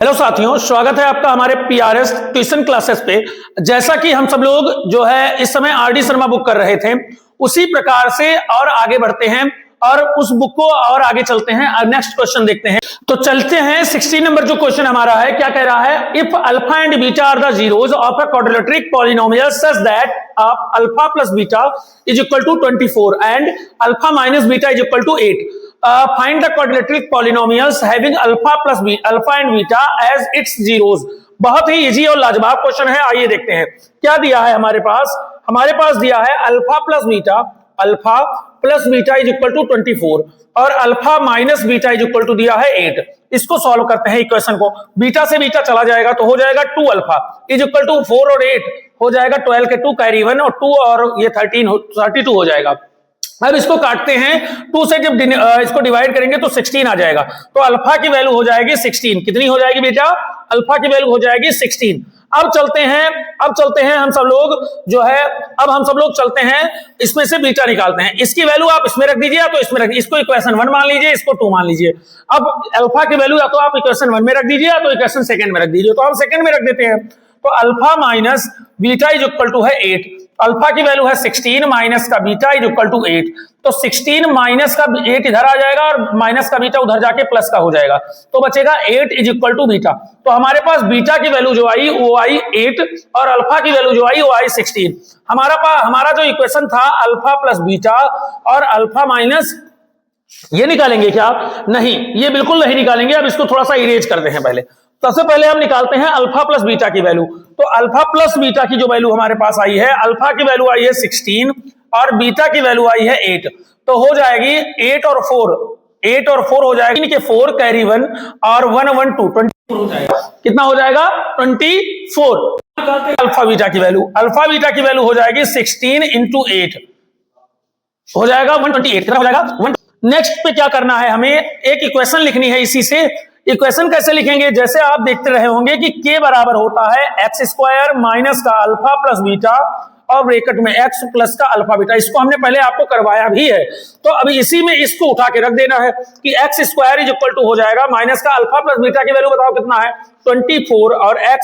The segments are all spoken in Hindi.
हेलो साथियों, स्वागत है आपका हमारे पीआरएस ट्यूशन क्लासेस पे। जैसा कि हम सब लोग जो है इस समय आरडी शर्मा बुक कर रहे थे, उसी प्रकार से और आगे बढ़ते हैं और उस बुक को और आगे चलते हैं। नेक्स्ट क्वेश्चन देखते हैं। तो चलते हैं 16 नंबर जो क्वेश्चन हमारा है, क्या कह रहा है? If alpha and beta are the zeroes of a quadratic polynomial such that alpha plus beta is equal to 24 and alpha minus beta is equal to 8, find the quadratic polynomials having alpha and beta as its zeros। बहुत ही इजी और लाजवाब क्वेश्चन है। आइए देखते हैं क्या दिया है हमारे पास दिया है alpha plus beta is equal to 24 और alpha minus beta is equal to दिया है 8। इसको सॉल्व करते हैं इक्वेशन को। बीटा से बीटा चला जाएगा तो हो जाएगा 2 अल्फा इज इक्वल टू 4 और 8 हो जाएगा 12 के 2 कैरी 1 और 2 और ये 32 हो जाएगा। अब इसको काटते हैं, 2 से जब इसको डिवाइड करेंगे तो 16 आ जाएगा। तो अल्फा की वैल्यू हो जाएगी 16। कितनी हो जाएगी बेटा? अल्फा की वैल्यू हो जाएगी 16। अब चलते हैं हम सब लोग जो है, अब हम सब लोग चलते हैं इसमें से बीटा निकालते हैं। इसकी वैल्यू आप इसमें रख दीजिए या तो इसमें रख दीजिए। इसको इक्वेशन 1 मान लीजिए, इसको 2 मान लीजिए। अब अल्फा की वैल्यू या तो आप इक्वेशन 1 में रख दीजिए या तो इक्वेशन सेकंड में रख दीजिए। तो हम सेकंड में रख देते हैं। तो alpha minus beta is equal to है 8। अल्फा की वैल्यू है 16 माइनस का बीटा इज इक्वल टू 8। तो 16 माइनस का 8 इधर आ जाएगा और माइनस का बीटा उधर जाके प्लस का हो जाएगा। तो बचेगा 8 इज इक्वल टू बीटा। तो हमारे पास बीटा की वैल्यू जो आई वो आई 8 और अल्फा की वैल्यू जो आई वो आई 16। हमारा जो इक्वेशन था अल्फा प्लस बीटा और अल्फा माइनस, ये निकालेंगे क्या? नहीं, ये बिल्कुल नहीं निकालेंगे। अब इसको थोड़ा सा इरेज करते हैं। सबसे पहले हम निकालते हैं अल्फा प्लस बीटा की वैल्यू। तो अल्फा प्लस बीटा की जो वैल्यू हमारे पास आई है, अल्फा की वैल्यू आई है 16 और बीटा की वैल्यू आई है 8। तो हो जाएगी 8 और 4 हो जाएगी। इनके 4 कैरी 1 और 1 1 2 24 हो जाएगा। कितना हो जाएगा? 24। अल्फा बीटा की वैल्यू हो जाएगी 16 इंटू 8 हो जाएगा 128। कितना हो जाएगा? नेक्स्ट पे क्या करना है? हमें एक इक्वेशन लिखनी है। इसी से इक्वेशन कैसे लिखेंगे? जैसे आप देखते रहे होंगे कि k बराबर होता है एक्स स्क्वायर माइनस का अल्फा प्लस बीटा और ब्रैकेट में x प्लस का अल्फा बीटा। इसको हमने पहले आपको करवाया भी है। तो अभी इसी में इसको उठा के रख देना है कि x square is equal to हो जाएगा माइनस का अल्फा प्लस बीटा की वैल्यू बताओ कितना है? 24 और x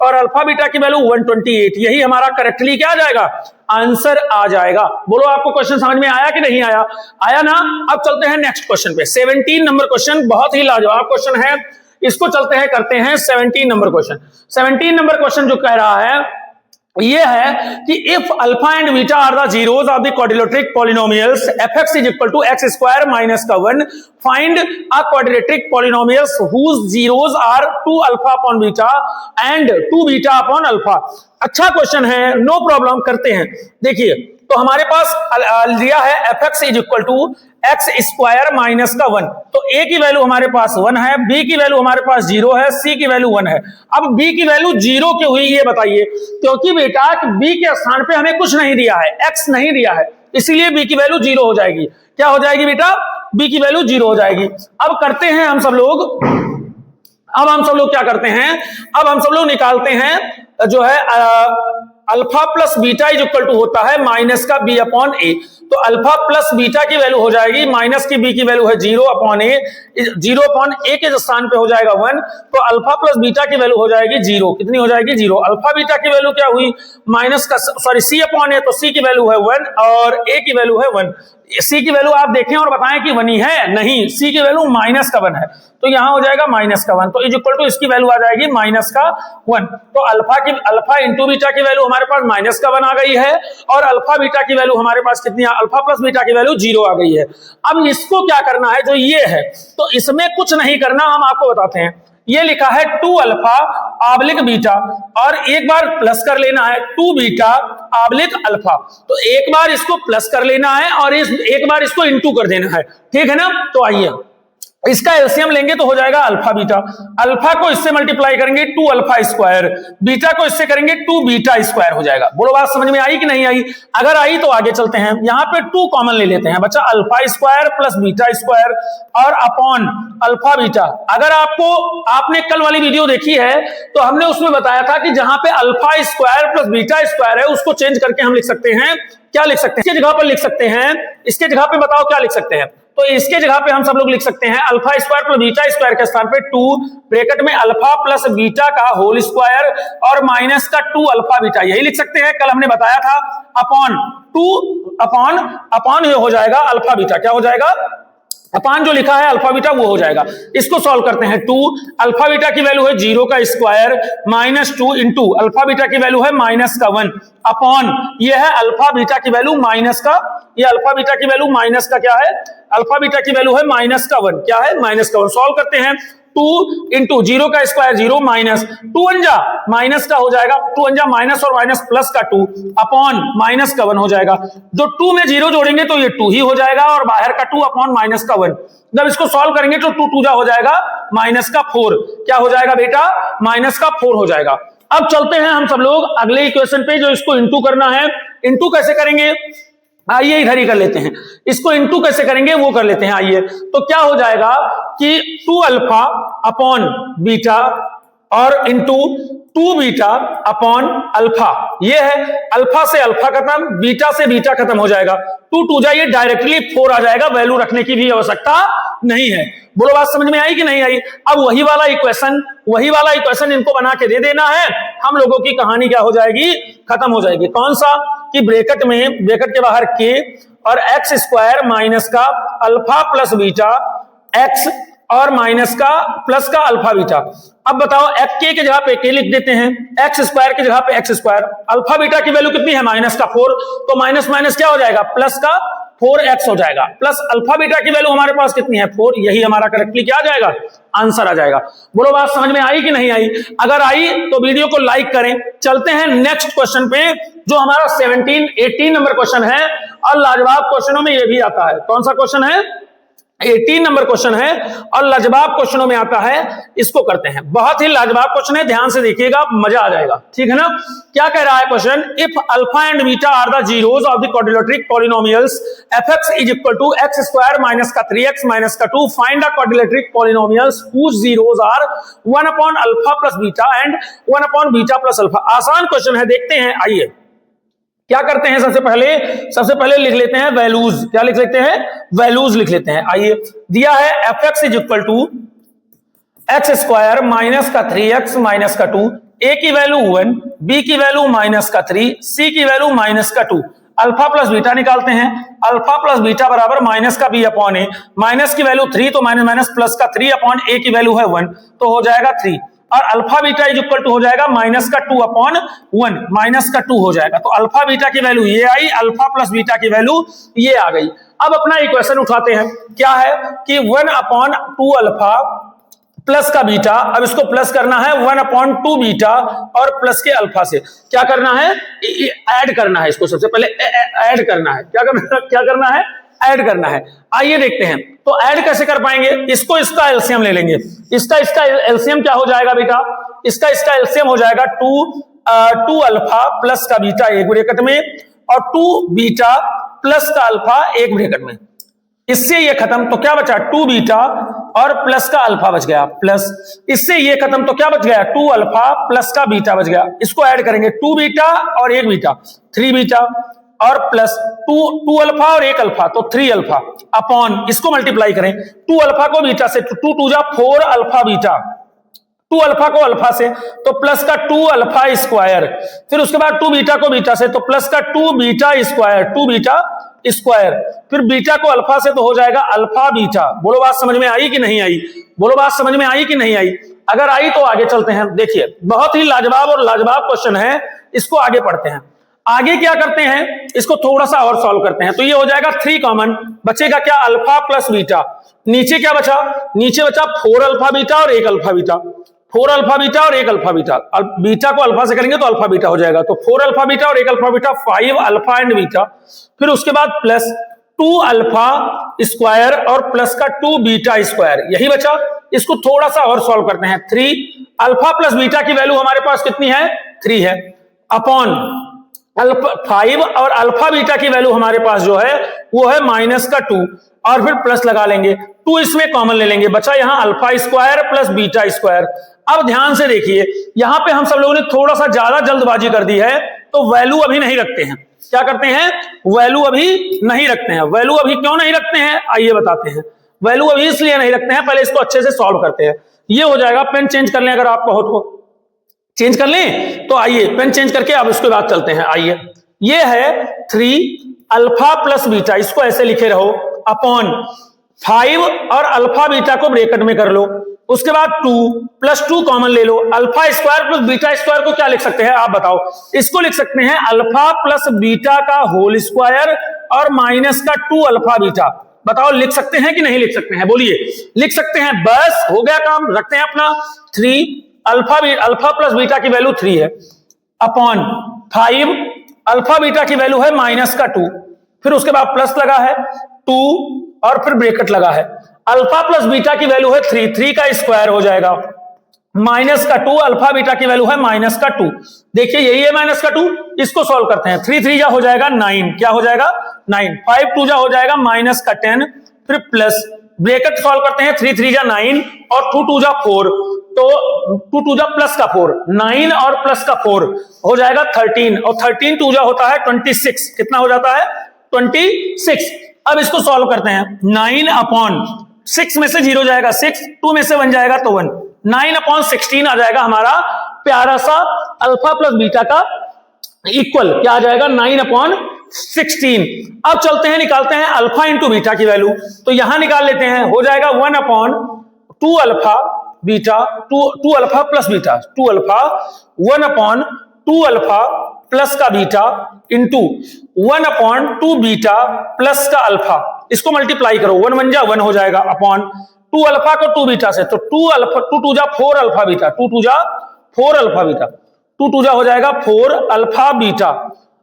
और अल्फा बीटा की वैल्यू 128। यही हमारा करेक्टली क्या आ जाएगा? आंसर आ जाएगा। बोलो, आपको क्वेश्चन समझ में आया कि नहीं आया? आया ना? अब चलते हैं नेक्स्ट क्वेश्चन पे। 17 नंबर क्वेश्चन बहुत ही लाजवाब क्वेश्चन है। इसको चलते हैं करते हैं 17 नंबर क्वेश्चन। 17 नंबर क्वेश्चन जो कह रहा है ये है कि if alpha and beta are the zeroes of the quadratic polynomials fx is equal to x square minus का 1, find a quadratic polynomials whose zeroes are 2 alpha upon beta and 2 beta upon alpha. अच्छा क्वेश्चन है, नो प्रॉब्लम, करते हैं। देखिए, तो हमारे पास दिया है fx is equal to x square minus का 1। तो a की वैल्यू हमारे पास 1 है, b की वैल्यू हमारे पास 0 है, c की वैल्यू 1 है। अब b की वैल्यू 0 क्यों हुई ये बताइए? क्योंकि बेटा b के स्थान पे हमें कुछ नहीं दिया है, x नहीं दिया है, इसीलिए b की वैल्यू 0 हो जाएगी। क्या हो जाएगी बेटा? b की वैल्यू 0 हो जाएगी। अब करते हैं हम सब लोग क्या करते हैं? अब हम सब लोग निकालते हैं जो है alpha plus beta is equal to होता है माइनस का b अपॉन a। तो अल्फा प्लस बीटा की वैल्यू हो जाएगी माइनस की b की वैल्यू है 0 अपॉन a। 0 अपॉन a के स्थान पे हो जाएगा 1। तो अल्फा प्लस बीटा की वैल्यू हो जाएगी 0। कितनी हो जाएगी? 0। अल्फा बीटा की वैल्यू क्या हुई? माइनस का c अपॉन a। तो c की वैल्यू है 1 और a की वैल्यू है 1। c की वैल्यू आप देखें और बताएं कि 1 ही है? नहीं, c की वैल्यू माइनस का 1 है। तो यहां हो जाएगा माइनस का 1। तो इज इक्वल टू इसकी वैल्यू आ जाएगी माइनस का 1। तो अल्फा इंटू बीटा की वैल्यू हमारे पास माइनस का 1 आ गई है और अल्फा बीटा की वैल्यू हमारे पास कितनी? अल्फा प्लस बीटा की वैल्यू 0 आ गई है। अब इसको क्या करना है? जो ये है, तो इसमें कुछ नहीं करना, हम आपको बताते हैं। ये लिखा है 2 अल्फा आबलिक बीटा और एक बार प्लस कर लेना है 2 बीटा आबलिक अल्फा। तो एक बार इसको प्लस कर लेना है और एक बार इसको इंटू कर देना है। ठीक है ना? तो आइए इसका एलसीएम लेंगे तो हो जाएगा अल्फा बीटा। अल्फा को इससे मल्टीप्लाई करेंगे 2 अल्फा स्क्वायर, बीटा को इससे करेंगे 2 बीटा स्क्वायर हो जाएगा। बोलो, बात समझ में आई कि नहीं आई? अगर आई तो आगे चलते हैं। यहां पे 2 कॉमन ले लेते हैं बच्चा, alpha square plus beta square और अपॉन अल्फा बीटा। अगर आपने कल वाली वीडियो देखी है तो हमने उसमें बताया था कि जहां पे alpha square plus beta square है उसको चेंज करके हम लिख सकते हैं। क्या लिख सकते हैं? इसके जगह पर लिख सकते हैं, इसके जगह पे बताओ क्या लिख सकते हैं? तो इसके जगह पे हम सब लोग लिख सकते हैं alpha square plus beta square के स्थान पे 2 ब्रैकेट में अल्फा प्लस बीटा का होल स्क्वायर और माइनस का 2 अल्फा बीटा, यही लिख सकते हैं। कल हमने बताया था अपॉन 2 अपॉन ये हो जाएगा अल्फा बीटा, क्या हो जाएगा, अपान जो लिखा है अल्फा बीटा वो हो जाएगा। इसको सॉल्व करते हैं। 2 अल्फा बीटा की वैल्यू है 0 का square minus 2 into alpha beta की वैल्यू है माइनस का 1 अपॉन ये है अल्फा बीटा की वैल्यू माइनस का, ये अल्फा बीटा की वैल्यू माइनस का क्या है, अल्फा बीटा की वैल्यू है माइनस का 1, क्या है माइनस का 1। सॉल्व करते हैं। 2 इंटू 0 का स्क्वायर 0 माइनस 2 अंजा माइनस का हो जाएगा, 2 अंजा माइनस और माइनस प्लस का 2 अपॉन माइनस का 1 हो जाएगा। जो 2 में 0 जोड़ेंगे तो ये 2 ही हो जाएगा और बाहर का 2 अपॉन माइनस का 1। जब इसको सॉल्व करेंगे तो 2 2 हो जाएगा माइनस का 4, क्या हो जाएगा बेटा, माइनस का 4 हो जाएगा। अब चलते हैं हम सब लोग अगले इक्वेशन पे, जो इसको इंटू करना है। इंटू कैसे करेंगे, आइए इधर ही कर लेते हैं। इसको इंटू कैसे करेंगे वो कर लेते हैं। आइए, तो क्या हो जाएगा कि 2 अल्फा अपॉन बीटा और इंटू 2 बीटा अपॉन अल्फा, ये है अल्फा से अल्फा खत्म, बीटा से बीटा खत्म हो जाएगा। 2 2 जाइए डायरेक्टली 4 आ जाएगा, वैल्यू रखने की भी आवश्यकता नहीं है। बोलो बात समझ में आई कि नहीं आई। अब वही वाला इक्वेशन इनको बना के दे देना है, हम लोगों की कहानी क्या हो जाएगी, खत्म हो जाएगी। कौन सा, कि ब्रैकेट के बाहर के और एक्स स्क्वायर माइनस का अल्फा प्लस बीटा एक्स और माइनस का प्लस का अल्फा बीटा। अब बताओ के जगह पे के लिख देते हैं, एक्स स्क्वायर की जगह पे एक्स स्क्वायर, अल्फा बीटा की वैल्यू कितनी है माइनस का 4, तो माइनस माइनस क्या हो जाएगा, प्लस का 4x हो जाएगा, प्लस अल्फा बीटा की वैल्यू हमारे पास कितनी है 4, यही हमारा करेक्टली क्या आ जाएगा, आंसर आ जाएगा। बोलो बात समझ में आई कि नहीं आई। अगर आई तो वीडियो को लाइक करें। चलते हैं नेक्स्ट क्वेश्चन पे, जो हमारा 18 नंबर क्वेश्चन है और लाजवाब क्वेश्चनों में ये भी आता है। कौन सा क्वेश्चन है, 18 नंबर क्वेश्चन है और लाजवाब क्वेश्चनों में आता है। इसको करते हैं, बहुत ही लाजवाब क्वेश्चन है, ध्यान से देखिएगा, मजा आ जाएगा, ठीक है ना। क्या कह रहा है question, if alpha and beta are the zeros of the quadrilateric polynomials fx is equal to x square minus का 3x माइनस का 2, find the quadrilateric polynomials whose zeros are 1 upon alpha plus beta and 1 upon beta plus alpha. आसान क्वेश्चन है, देखते हैं। आइए क्या करते हैं, सबसे पहले लिख लेते हैं वैल्यूज। क्या लिख लेते हैं, वैल्यूज लिख लेते हैं। आइए, दिया है fx is equal to x square minus का 3x माइनस का 2, a की वैल्यू 1, b की वैल्यू माइनस का 3, c की वैल्यू माइनस का 2। अल्फा प्लस बीटा निकालते हैं, अल्फा प्लस बीटा बराबर माइनस का b अपॉन a, माइनस की वैल्यू 3 तो माइनस माइनस प्लस का 3 अपॉन a की वैल्यू है 1 तो हो जाएगा 3, और alpha beta is equal to हो जाएगा माइनस का 2 अपॉन 1, माइनस का 2 हो जाएगा। तो अल्फा बीटा की वैल्यू ये आई, अल्फा प्लस बीटा की वैल्यू ये आ गई। अब अपना इक्वेशन उठाते हैं, क्या है कि 1 अपॉन 2 अल्फा प्लस का बीटा, अब इसको प्लस करना है 1 अपॉन 2 बीटा और प्लस के अल्फा से क्या करना है, ऐड करना है। इसको सबसे पहले ऐड करना है, क्या करना है, ऐड करना है। आइए देखते हैं, तो ऐड कैसे कर पाएंगे, इसका एलसीएम ले लेंगे। इसका एलसीएम क्या हो जाएगा बेटा, इसका एलसीएम हो जाएगा 2 अल्फा प्लस का बीटा एक ब्रैकेट में और 2 बीटा प्लस का अल्फा एक ब्रैकेट में। इससे ये खत्म तो क्या बचा, 2 बीटा और प्लस का अल्फा बच गया, प्लस इससे ये खत्म तो क्या बच गया, 2 अल्फा प्लस का बीटा बच गया। इसको ऐड करेंगे, 2 बीटा और 1 बीटा 3 बीटा और प्लस 2 अल्फा और 1 अल्फा तो 3 अल्फा अपॉन, इसको मल्टीप्लाई करें 2 अल्फा को बीटा से, 2 2 जा 4 अल्फा बीटा, 2 अल्फा को अल्फा से तो प्लस का 2 अल्फा स्क्वायर, फिर उसके बाद 2 बीटा को बीटा से तो प्लस का 2 बीटा स्क्वायर, 2 बीटा स्क्वायर, फिर बीटा को अल्फा से तो हो जाएगा अल्फा बीटा। बोलो बात समझ में आई कि नहीं आई, बोलो बात समझ में आई कि नहीं आई। अगर आई तो आगे चलते हैं। देखिए बहुत ही लाजवाब क्वेश्चन है, इसको आगे पढ़ते हैं। आगे क्या करते हैं, इसको थोड़ा सा और सॉल्व करते हैं। तो ये हो जाएगा 3 कॉमन, बचेगा क्या, अल्फा प्लस बीटा। नीचे क्या बचा, नीचे बचा 4 अल्फा बीटा और 1 अल्फा बीटा, 4 अल्फा बीटा और 1 अल्फा बीटा। बीटा को अल्फा से करेंगे तो अल्फा बीटा हो जाएगा, तो 4 अल्फा बीटा और 1 alpha beta 5 alpha and beta, फिर उसके बाद प्लस 2 अल्फा स्क्वायर और प्लस का 2 बीटा स्क्वायर, यही बचा। इसको थोड़ा सा और सॉल्व करते हैं। 3 अल्फा प्लस बीटा की वैल्यू हमारे पास कितनी है, 3 है, अपॉन 5 और अल्फा बीटा की वैल्यू हमारे पास जो है वो है माइनस का 2 और फिर प्लस लगा लेंगे, 2 इसमें कॉमन ले लेंगे, बचा यहां alpha square plus beta square. अब ध्यान से देखिए, यहां पे हम सब लोगों ने थोड़ा सा ज्यादा जल्दबाजी कर दी है, तो वैल्यू अभी नहीं रखते हैं, क्या करते हैं, वैल्यू अभी नहीं रखते हैं। वैल्यू अभी क्यों नहीं रखते हैं, आइए बताते हैं। वैल्यू अभी इसलिए नहीं रखते हैं, पहले इसको अच्छे से सॉल्व करते हैं। ये हो जाएगा, पेन चेंज कर लें अगर आप कहो तो, चेंज कर लें तो आइए पेन चेंज करके अब उसके बाद चलते हैं। आइए, ये है 3 अल्फा प्लस बीटा, इसको ऐसे लिखे रहो अपॉन 5 और अल्फा बीटा को ब्रैकेट में कर लो। उसके बाद 2 + 2 कॉमन ले लो। Alpha square plus beta square को क्या लिख सकते हैं आप बताओ, इसको लिख सकते हैं अल्फा प्लस बीटा का होल स्क्वायर और माइनस का 2 अल्फा बीटा। बताओ लिख सकते हैं कि नहीं लिख सकते हैं, बोलिए। लिख सकते हैं, बस हो गया काम। रखते हैं अपना 3 अल्फा प्लस बीटा की वैल्यू 3 है अपॉन 5 अल्फा बीटा की वैल्यू है -2, फिर उसके बाद प्लस लगा है 2 और फिर ब्रैकेट लगा है। अल्फा प्लस बीटा की वैल्यू है 3 का स्क्वायर हो जाएगा -2, अल्फा बीटा की वैल्यू है -2। देखिए यही है -2, इसको सॉल्व करते हैं। 3 3 जा हो जाएगा 9, क्या हो जाएगा 9, 5 2 जा हो जाएगा -10, फिर प्लस ब्रैकेट सॉल्व करते हैं। 3 3 जा 9 और 2 2 जा 4, तो 2 2 जा प्लस का 4, 9 और प्लस का 4 हो जाएगा 13, और 13 2 जा होता है 26। कितना हो जाता है 26। अब इसको सॉल्व करते हैं। 9/6 में से 0 जाएगा 6, 2 में से 1 जाएगा तो 1, 9/16 आ जाएगा हमारा प्यारा सा अल्फा प्लस बीटा का इक्वल। क्या आ जाएगा 9/16। अब चलते हैं, निकालते हैं अल्फा इंटू बीटा की वैल्यू, तो यहां निकाल लेते हैं। हो जाएगा 1/2 alpha beta, 2 alpha plus beta, 2 alpha 1/2 alpha plus का बीटा इंटू 1/2 बीटा प्लस का अल्फा। इसको मल्टीप्लाई करो, 1 1 जा 1 हो जाएगा अपॉन 2 अल्फा को 2 बीटा से, तो 2 अल्फा 2 2 जा 4 अल्फा बीटा, 2 2 जा 4 अल्फा बीटा, 2 2 जा हो जाएगा 4 अल्फा बीटा,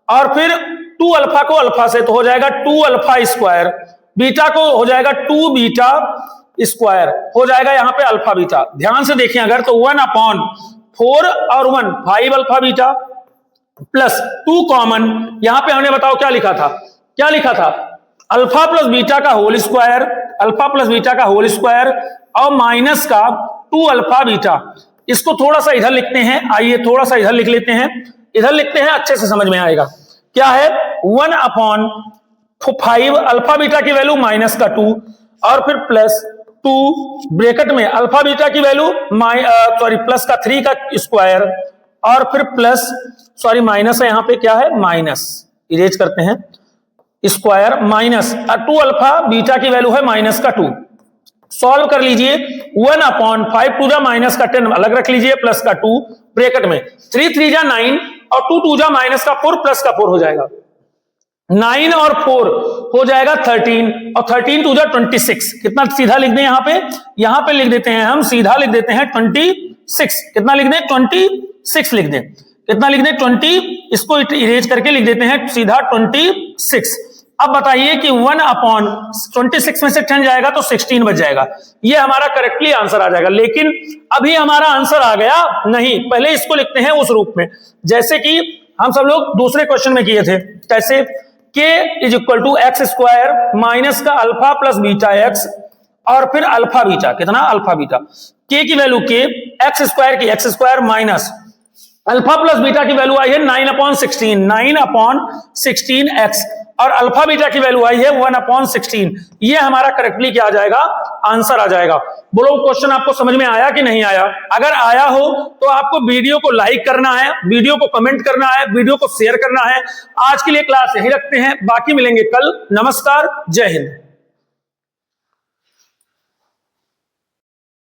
और फिर 2 अल्फा को अल्फा से तो हो जाएगा 2 अल्फा स्क्वायर, बीटा को हो जाएगा 2 बीटा स्क्वायर, हो जाएगा यहां पे अल्फा बीटा। ध्यान से देखिए अगर, तो 1/4 और 1 5 अल्फा बीटा प्लस 2 कॉमन, यहां पे हमने बताओ क्या लिखा था, क्या लिखा था, अल्फा प्लस बीटा का whole square, alpha plus beta का होल स्क्वायर और माइनस का 2 अल्फा बीटा। इसको थोड़ा सा इधर लिखते हैं, आइए थोड़ा सा इधर लिख लेते हैं, इधर लिखते हैं, अच्छे से समझ में आएगा। क्या है 1/5 अल्फा बीटा की वैल्यू -2 और फिर प्लस 2 ब्रैकेट में अल्फा बीटा की वैल्यू प्लस का 3 का स्क्वायर और फिर प्लस माइनस है, यहां पे क्या है माइनस, इरेज करते हैं, स्क्वायर माइनस 2 अल्फा बीटा की वैल्यू है -2। सॉल्व कर लीजिए, 1/5 2 जा -10 अलग रख लीजिए, प्लस का 2 ब्रैकेट में, 3 3 जा 9 और 2 2 जा -4 प्लस का 4 हो जाएगा 9 और 4 हो जाएगा 13, और 13 2 जा 26। कितना सीधा लिख दें यहां पे लिख देते हैं हम, सीधा लिख देते हैं 26। कितना लिख दें 26 लिख दें, कितना लिख दें 20, इसको इरेज करके लिख देते हैं सीधा 26। अब बताइए कि 1/26 में से 10 जाएगा तो 16 बच जाएगा, ये हमारा करेक्टली आंसर आ जाएगा। लेकिन अभी हमारा आंसर आ गया नहीं, पहले इसको लिखते हैं उस रूप में जैसे कि हम सब लोग दूसरे क्वेश्चन में किए थे। कैसे, k = x² माइनस का अल्फा प्लस बीटा x और फिर अल्फा बीटा, कितना अल्फा बीटा, k की वैल्यू k, x² की x² minus alpha plus beta की वैल्यू आई है 9/16 x और अल्फा बीटा की वैल्यू आई है 1/16। ये हमारा करेक्टली क्या आ जाएगा, आंसर आ जाएगा। बोलो क्वेश्चन आपको समझ में आया कि नहीं आया? अगर आया हो तो आपको वीडियो को लाइक करना है, वीडियो को कमेंट करना है, वीडियो को शेयर करना है। आज के लिए क्लास यही रखते हैं, बाकी मिलेंगे कल। नमस्कार, जय हिंद।